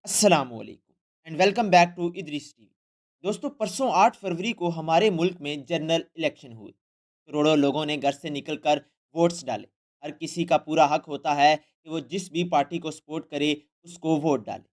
अस्सलाम वालेकुम and welcome back to Idrees TV. दोस्तों, परसों 8 फरवरी को हमारे मुल्क में जनरल इलेक्शन हुए। करोड़ों लोगों ने घर से निकलकर वोट्स डाले। हर किसी का पूरा हक होता है कि वो जिस भी पार्टी को सपोर्ट करे उसको वोट डाले।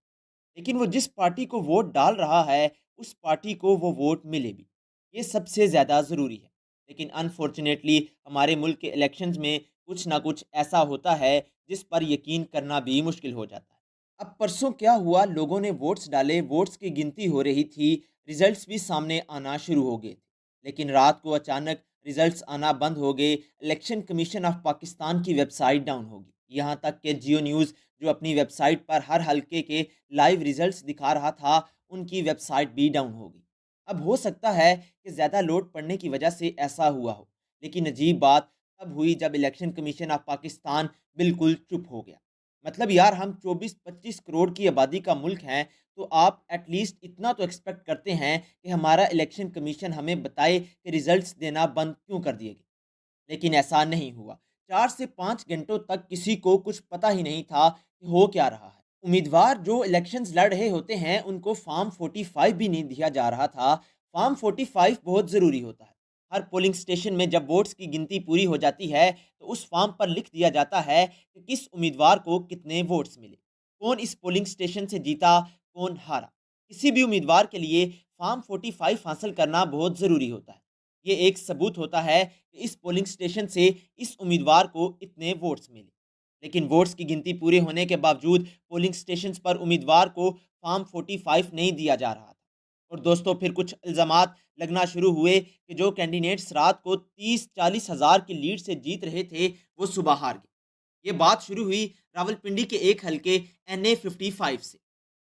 लेकिन वो जिस पार्टी को वोट डाल रहा है उस पार्टी को वो वोट मिले भी, ये सबसे ज़्यादा ज़रूरी है। लेकिन अनफॉर्चुनेटली हमारे मुल्क के इलेक्शंस में कुछ ना कुछ ऐसा होता है जिस पर यकीन करना भी मुश्किल हो जाता है। अब परसों क्या हुआ, लोगों ने वोट्स डाले, वोट्स की गिनती हो रही थी, रिजल्ट्स भी सामने आना शुरू हो गए थे। लेकिन रात को अचानक रिजल्ट्स आना बंद हो गए। इलेक्शन कमीशन ऑफ पाकिस्तान की वेबसाइट डाउन हो गई। यहाँ तक कि जियो न्यूज़ जो अपनी वेबसाइट पर हर हल्के के लाइव रिजल्ट्स दिखा रहा था, उनकी वेबसाइट भी डाउन हो गई। अब हो सकता है कि ज़्यादा लोड पड़ने की वजह से ऐसा हुआ हो, लेकिन अजीब बात तब हुई जब इलेक्शन कमीशन ऑफ पाकिस्तान बिल्कुल चुप हो गया। मतलब यार, हम 24-25 करोड़ की आबादी का मुल्क हैं, तो आप एटलीस्ट इतना तो एक्सपेक्ट करते हैं कि हमारा इलेक्शन कमीशन हमें बताए कि रिजल्ट्स देना बंद क्यों कर दिए गए। लेकिन ऐसा नहीं हुआ। 4 से 5 घंटों तक किसी को कुछ पता ही नहीं था कि हो क्या रहा है। उम्मीदवार जो इलेक्शंस लड़ रहे होते हैं, उनको फॉर्म 45 भी नहीं दिया जा रहा था। फॉर्म 45 बहुत ज़रूरी होता है। हर पोलिंग स्टेशन में जब वोट्स की गिनती पूरी हो जाती है, तो उस फॉर्म पर लिख दिया जाता है कि किस उम्मीदवार को कितने वोट्स मिले, कौन इस पोलिंग स्टेशन से जीता, कौन हारा। किसी भी उम्मीदवार के लिए फॉर्म 45 हासिल करना बहुत ज़रूरी होता है। ये एक सबूत होता है कि इस पोलिंग स्टेशन से इस उम्मीदवार को इतने वोट्स मिले। लेकिन वोट्स की गिनती पूरे होने के बावजूद पोलिंग स्टेशंस पर उम्मीदवार को फॉर्म 45 नहीं दिया जा रहा था। और दोस्तों, फिर कुछ इल्ज़ामात लगना शुरू हुए कि जो कैंडिडेट्स रात को 30-40 हज़ार की लीड से जीत रहे थे, वो सुबह हार गए। ये बात शुरू हुई रावलपिंडी के एक हलके NA 55 से,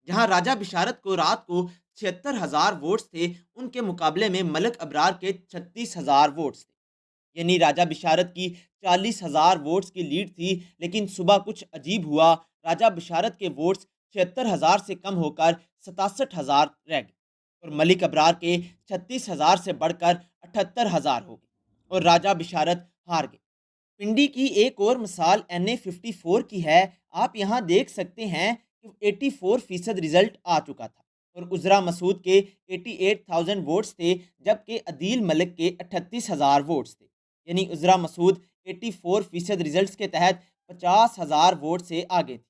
जहां राजा बिशारत को रात को 76,000 वोट्स थे, उनके मुकाबले में मलक अबरार के 36,000 वोट्स थे। यानी राजा बिशारत की 40,000 वोट्स की लीड थी। लेकिन सुबह कुछ अजीब हुआ। राजा बिशारत के वोट्स 76,000 से कम होकर 67,000 रह गए और मलिक अबरार के 36,000 से बढ़कर 78,000 हो गए और राजा बिशारत हार गए। पिंडी की एक और मिसाल NA 54 की है। आप यहाँ देख सकते हैं कि 84% रिजल्ट आ चुका था और उजरा मसूद के 88,000 वोट्स थे, जबकि अदील मलिक के 38,000 वोट्स थे। यानी उजरा मसूद 84% रिजल्ट्स के तहत 50,000 वोट से आगे थी।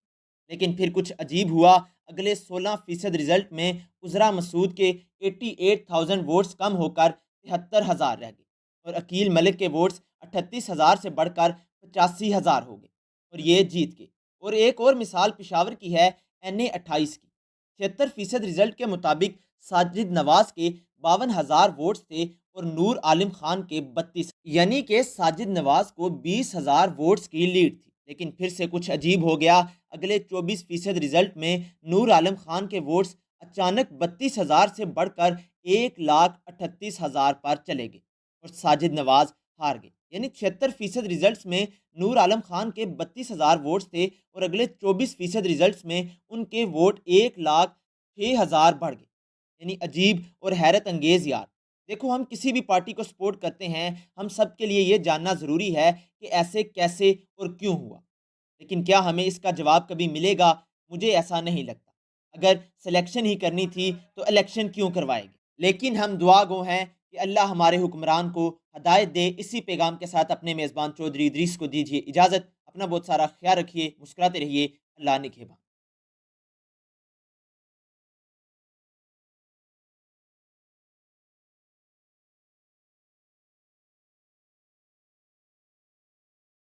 लेकिन फिर कुछ अजीब हुआ। अगले 16% रिजल्ट में उजरा मसूद के 88,000 वोट्स कम होकर 73,000 रह गए और अकील मलिक के वोट्स 38,000 से बढ़कर 85,000 हो गए और ये जीत गए। और एक और मिसाल पिशावर की है, NA 28 की। 76% रिजल्ट के मुताबिक साजिद नवाज के 52,000 वोट्स थे और नूर आलिम खान के 32, यानी कि साजिद नवाज को 20,000 वोट्स की लीड थी। लेकिन फिर से कुछ अजीब हो गया। अगले 24% रिजल्ट में नूर आलम खान के वोट्स अचानक 32,000 से बढ़कर 1,38,000 पर चले गए और साजिद नवाज हार गए। यानी 76% रिजल्ट्स में नूर आलम खान के 32,000 वोट्स थे और अगले 24% रिजल्ट्स में उनके वोट 1,06,000 बढ़ गए। यानी अजीब और हैरत अंगेज यार। देखो, हम किसी भी पार्टी को सपोर्ट करते हैं, हम सब के लिए ये जानना ज़रूरी है कि ऐसे कैसे और क्यों हुआ। लेकिन क्या हमें इसका जवाब कभी मिलेगा? मुझे ऐसा नहीं लगता। अगर सिलेक्शन ही करनी थी तो इलेक्शन क्यों करवाएगी? लेकिन हम दुआ गो हैं कि अल्लाह हमारे हुक्मरान को हदायत दे। इसी पैगाम के साथ अपने मेज़बान चौधरी इदरीस को दीजिए इजाज़त। अपना बहुत सारा ख्याल रखिए, मुस्कुराते रहिए। अल्लाह निगहबान।